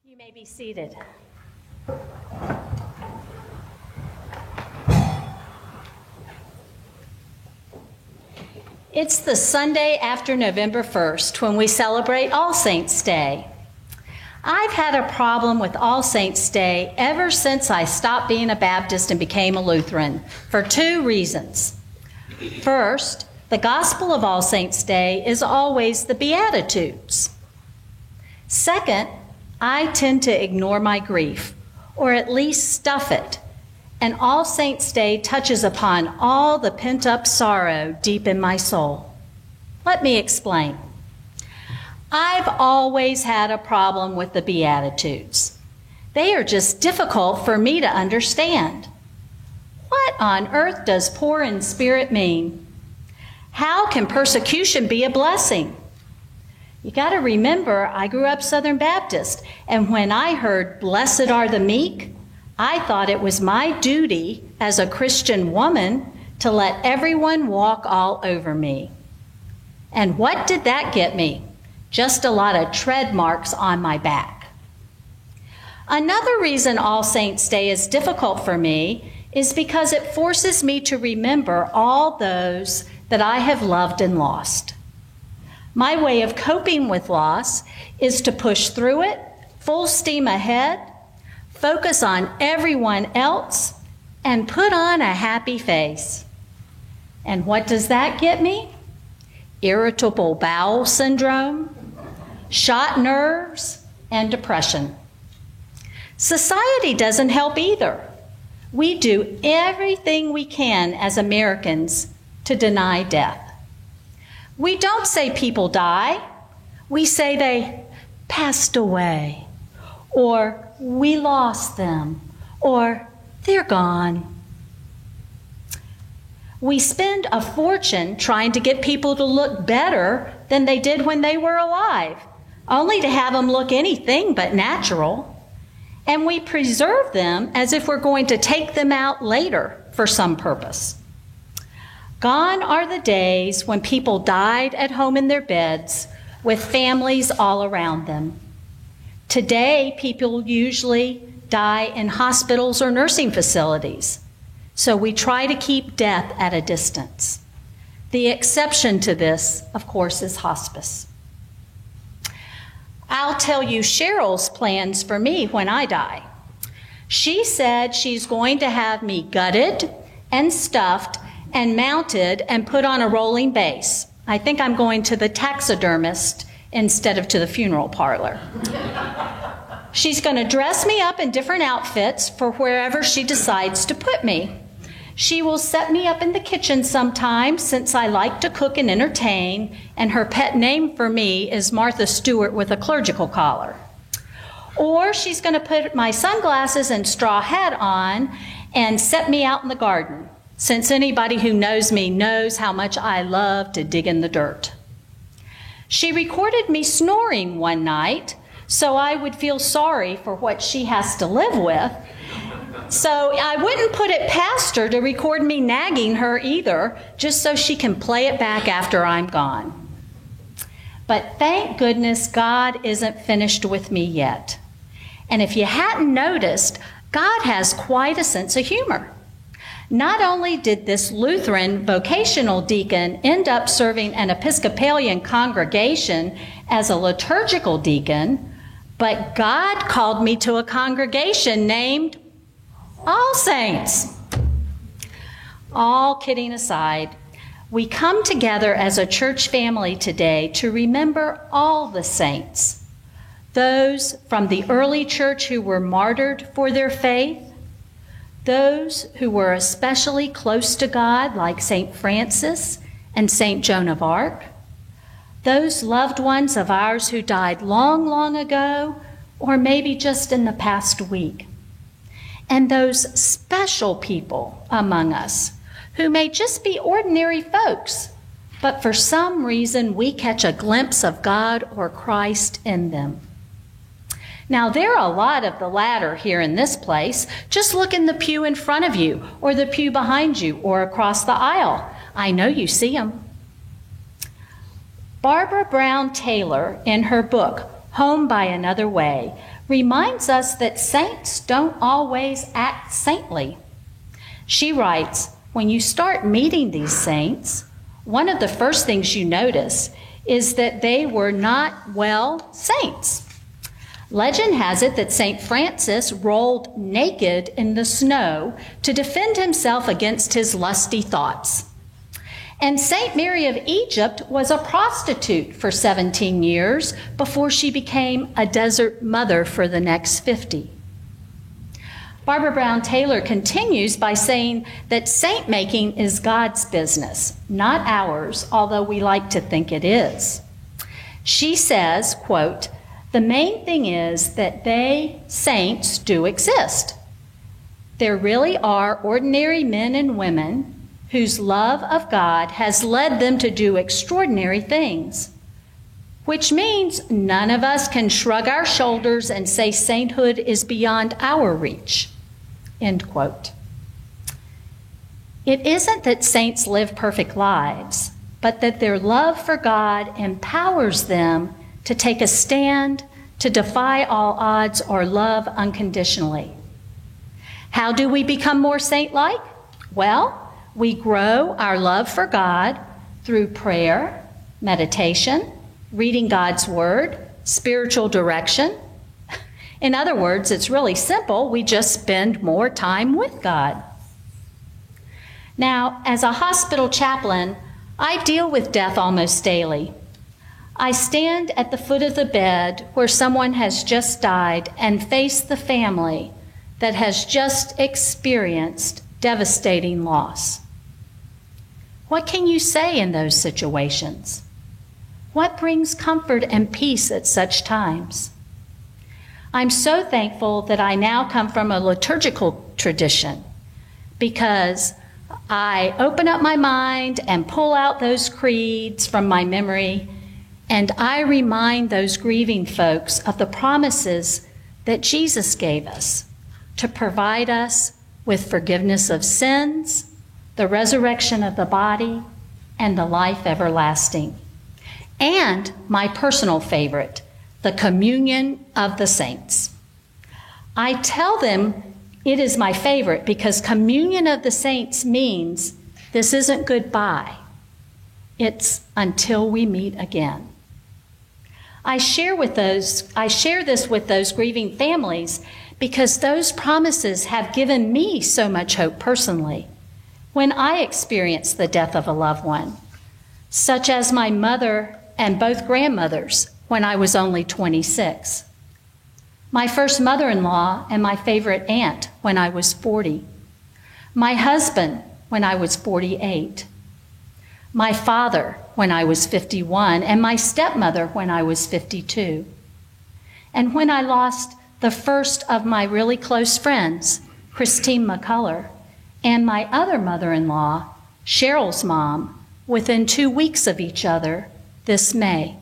You may be seated. It's the Sunday after November 1st when we celebrate All Saints' Day. I've had a problem with All Saints' Day ever since I stopped being a Baptist and became a Lutheran, for two reasons. First, the gospel of All Saints' Day is always the Beatitudes. Second, I tend to ignore my grief, or at least stuff it, and All Saints' Day touches upon all the pent-up sorrow deep in my soul. Let me explain. I've always had a problem with the Beatitudes. They are just difficult for me to understand. What on earth does poor in spirit mean? How can persecution be a blessing? You got to remember, I grew up Southern Baptist, and when I heard, "Blessed are the meek," I thought it was my duty as a Christian woman to let everyone walk all over me. And what did that get me? Just a lot of tread marks on my back. Another reason All Saints' Day is difficult for me is because it forces me to remember all those that I have loved and lost. My way of coping with loss is to push through it, full steam ahead, focus on everyone else, and put on a happy face. And what does that get me? Irritable bowel syndrome, shot nerves, and depression. Society doesn't help either. We do everything we can as Americans to deny death. We don't say people die. We say they passed away, or we lost them, or they're gone. We spend a fortune trying to get people to look better than they did when they were alive, only to have them look anything but natural. And we preserve them as if we're going to take them out later for some purpose. Gone are the days when people died at home in their beds with families all around them. Today, people usually die in hospitals or nursing facilities, so we try to keep death at a distance. The exception to this, of course, is hospice. I'll tell you Cheryl's plans for me when I die. She said she's going to have me gutted and stuffed and mounted and put on a rolling base. I think I'm going to the taxidermist instead of to the funeral parlor. She's going to dress me up in different outfits for wherever she decides to put me. She will set me up in the kitchen sometimes, since I like to cook and entertain, and her pet name for me is Martha Stewart with a clerical collar. Or she's going to put my sunglasses and straw hat on and set me out in the garden, since anybody who knows me knows how much I love to dig in the dirt. She recorded me snoring one night, so I would feel sorry for what she has to live with. So I wouldn't put it past her to record me nagging her either, just so she can play it back after I'm gone. But thank goodness God isn't finished with me yet. And if you hadn't noticed, God has quite a sense of humor. Not only did this Lutheran vocational deacon end up serving an Episcopalian congregation as a liturgical deacon, but God called me to a congregation named All Saints. All kidding aside, we come together as a church family today to remember all the saints, those from the early church who were martyred for their faith, those who were especially close to God, like St. Francis and St. Joan of Arc, those loved ones of ours who died long, long ago, or maybe just in the past week, and those special people among us who may just be ordinary folks, but for some reason we catch a glimpse of God or Christ in them. Now, there are a lot of the latter here in this place. Just look in the pew in front of you, or the pew behind you, or across the aisle. I know you see them. Barbara Brown Taylor, in her book, Home by Another Way, reminds us that saints don't always act saintly. She writes, when you start meeting these saints, one of the first things you notice is that they were not, well, saints. Legend has it that St. Francis rolled naked in the snow to defend himself against his lusty thoughts. And St. Mary of Egypt was a prostitute for 17 years before she became a desert mother for the next 50. Barbara Brown Taylor continues by saying that saint making is God's business, not ours, although we like to think it is. She says, quote, "The main thing is that they, saints, do exist. There really are ordinary men and women whose love of God has led them to do extraordinary things, which means none of us can shrug our shoulders and say sainthood is beyond our reach." End quote. It isn't that saints live perfect lives, but that their love for God empowers them to take a stand, to defy all odds, or love unconditionally. How do we become more saint-like? Well, we grow our love for God through prayer, meditation, reading God's Word, spiritual direction. In other words, it's really simple. We just spend more time with God. Now, as a hospital chaplain, I deal with death almost daily. I stand at the foot of the bed where someone has just died and face the family that has just experienced devastating loss. What can you say in those situations? What brings comfort and peace at such times? I'm so thankful that I now come from a liturgical tradition, because I open up my mind and pull out those creeds from my memory, and I remind those grieving folks of the promises that Jesus gave us to provide us with forgiveness of sins, the resurrection of the body, and the life everlasting. And my personal favorite, the communion of the saints. I tell them it is my favorite because communion of the saints means this isn't goodbye. It's until we meet again. I share this with those grieving families because those promises have given me so much hope personally when I experience the death of a loved one, such as my mother and both grandmothers when I was only 26. My first mother-in-law and my favorite aunt when I was 40. My husband when I was 48. My father when I was 51, and my stepmother when I was 52. And when I lost the first of my really close friends, Christine McCullough, and my other mother-in-law, Cheryl's mom, within 2 weeks of each other this May.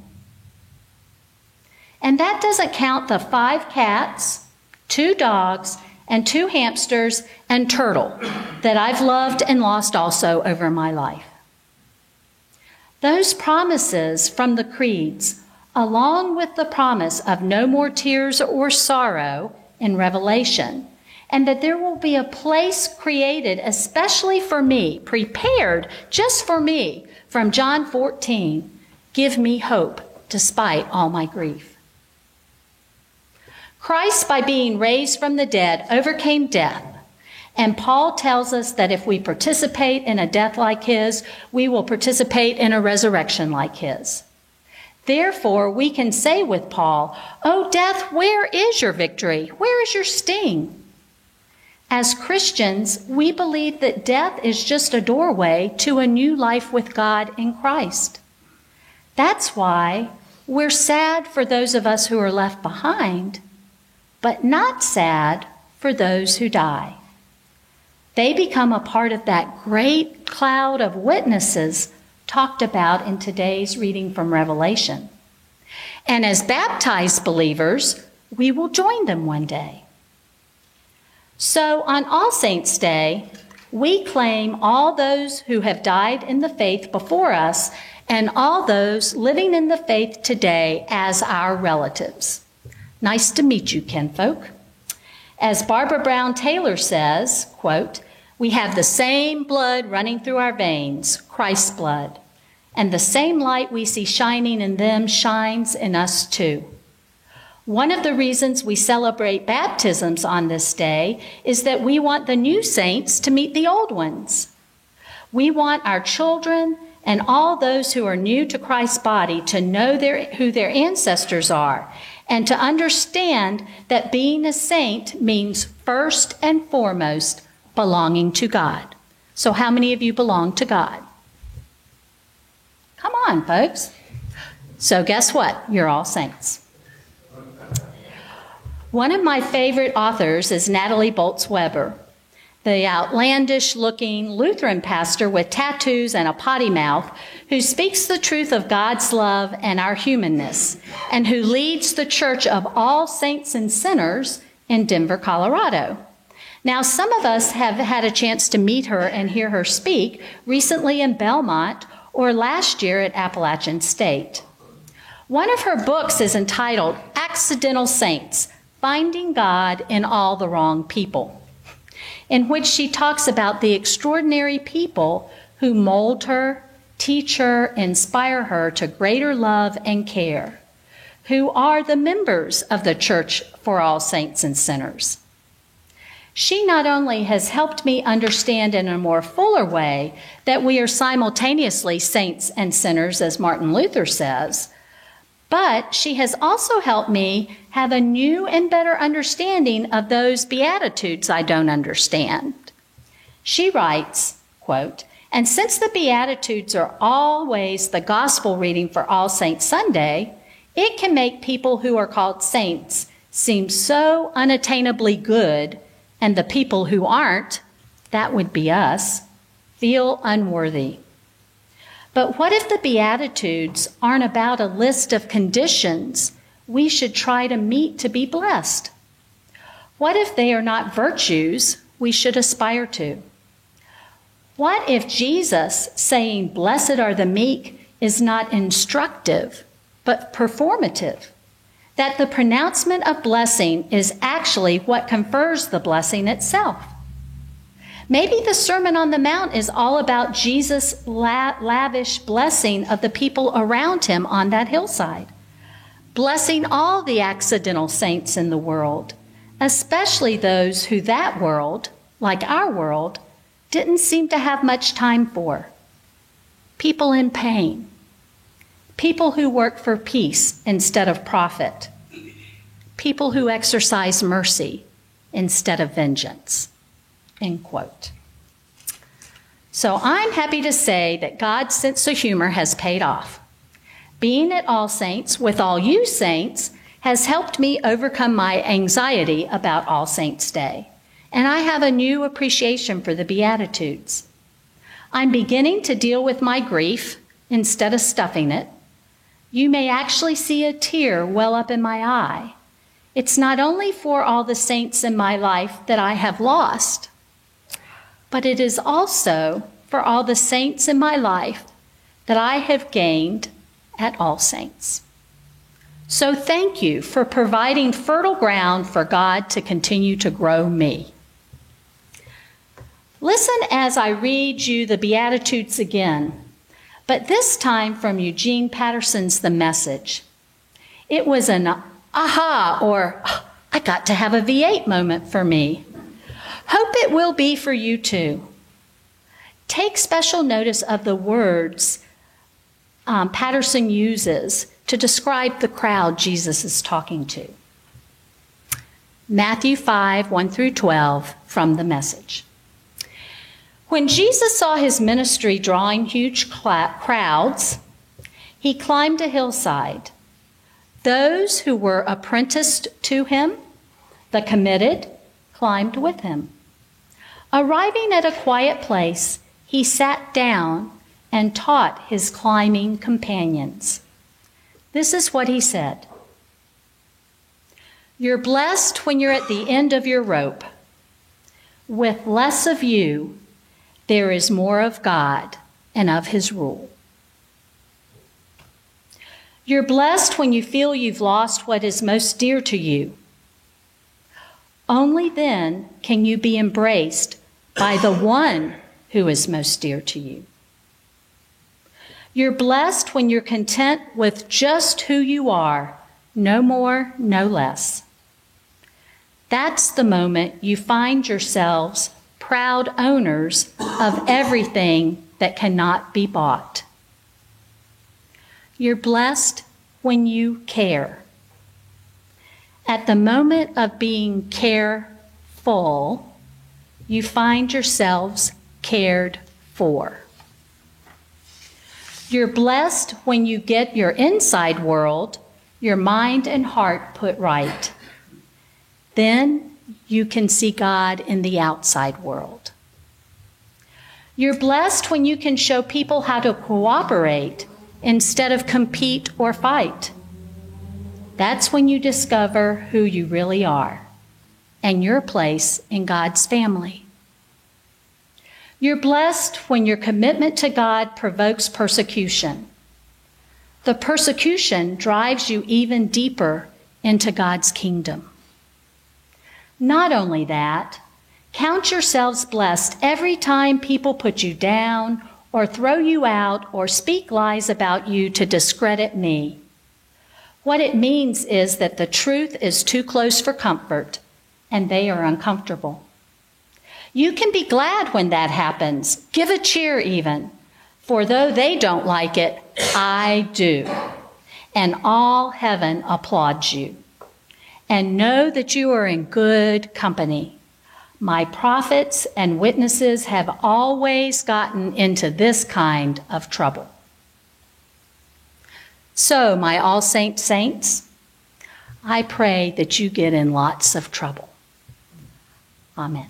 And that doesn't count the 5 cats, 2 dogs, and 2 hamsters and turtle that I've loved and lost also over my life. Those promises from the creeds, along with the promise of no more tears or sorrow in Revelation, and that there will be a place created especially for me, prepared just for me, from John 14, give me hope despite all my grief. Christ, by being raised from the dead, overcame death. And Paul tells us that if we participate in a death like his, we will participate in a resurrection like his. Therefore, we can say with Paul, "Oh, death, where is your victory? Where is your sting?" As Christians, we believe that death is just a doorway to a new life with God in Christ. That's why we're sad for those of us who are left behind, but not sad for those who die. They become a part of that great cloud of witnesses talked about in today's reading from Revelation. And as baptized believers, we will join them one day. So on All Saints' Day, we claim all those who have died in the faith before us and all those living in the faith today as our relatives. Nice to meet you, kinfolk. As Barbara Brown Taylor says, quote, "We have the same blood running through our veins, Christ's blood, and the same light we see shining in them shines in us too." One of the reasons we celebrate baptisms on this day is that we want the new saints to meet the old ones. We want our children and all those who are new to Christ's body to know who their ancestors are and to understand that being a saint means first and foremost belonging to God. So how many of you belong to God? Come on, folks. So guess what? You're all saints. One of my favorite authors is Natalie Bolz-Weber, the outlandish-looking Lutheran pastor with tattoos and a potty mouth who speaks the truth of God's love and our humanness, and who leads the Church of All Saints and Sinners in Denver, Colorado. Now, some of us have had a chance to meet her and hear her speak recently in Belmont or last year at Appalachian State. One of her books is entitled Accidental Saints, Finding God in All the Wrong People, in which she talks about the extraordinary people who mold her, teach her, inspire her to greater love and care, who are the members of the Church for All Saints and Sinners. She not only has helped me understand in a more fuller way that we are simultaneously saints and sinners, as Martin Luther says, but she has also helped me have a new and better understanding of those Beatitudes I don't understand. She writes, quote, "And since the Beatitudes are always the gospel reading for All Saints Sunday, it can make people who are called saints seem so unattainably good, and the people who aren't, that would be us, feel unworthy. But what if the Beatitudes aren't about a list of conditions we should try to meet to be blessed? What if they are not virtues we should aspire to? What if Jesus saying, 'Blessed are the meek,' is not instructive, but performative? That the pronouncement of blessing is actually what confers the blessing itself. Maybe the Sermon on the Mount is all about Jesus' lavish blessing of the people around him on that hillside, blessing all the accidental saints in the world, especially those who that world, like our world, didn't seem to have much time for. People in pain, people who work for peace instead of profit, people who exercise mercy instead of vengeance." End quote. So I'm happy to say that God's sense of humor has paid off. Being at All Saints with all you saints has helped me overcome my anxiety about All Saints Day, and I have a new appreciation for the Beatitudes. I'm beginning to deal with my grief instead of stuffing it. You may actually see a tear well up in my eye. It's not only for all the saints in my life that I have lost, but it is also for all the saints in my life that I have gained at All Saints. So thank you for providing fertile ground for God to continue to grow me. Listen as I read you the Beatitudes again, but this time from Eugene Patterson's The Message. It was an aha, or I got to have a V8 moment for me. Hope it will be for you too. Take special notice of the words Patterson uses to describe the crowd Jesus is talking to. Matthew 5, 1 through 12 from The Message. When Jesus saw his ministry drawing huge crowds, he climbed a hillside. Those who were apprenticed to him, the committed, climbed with him. Arriving at a quiet place, he sat down and taught his climbing companions. This is what he said. You're blessed when you're at the end of your rope. With less of you, there is more of God and of his rule. You're blessed when you feel you've lost what is most dear to you. Only then can you be embraced by the one who is most dear to you. You're blessed when you're content with just who you are, no more, no less. That's the moment you find yourselves proud owners of everything that cannot be bought. You're blessed when you care. At the moment of being careful, you find yourselves cared for. You're blessed when you get your inside world, your mind and heart put right. Then you can see God in the outside world. You're blessed when you can show people how to cooperate instead of compete or fight. That's when you discover who you really are and your place in God's family. You're blessed when your commitment to God provokes persecution. The persecution drives you even deeper into God's kingdom. Not only that, count yourselves blessed every time people put you down or throw you out or speak lies about you to discredit me. What it means is that the truth is too close for comfort and they are uncomfortable. You can be glad when that happens. Give a cheer even. For though they don't like it, I do. And all heaven applauds you. And know that you are in good company. My prophets and witnesses have always gotten into this kind of trouble. So, my all saints, I pray that you get in lots of trouble. Amen.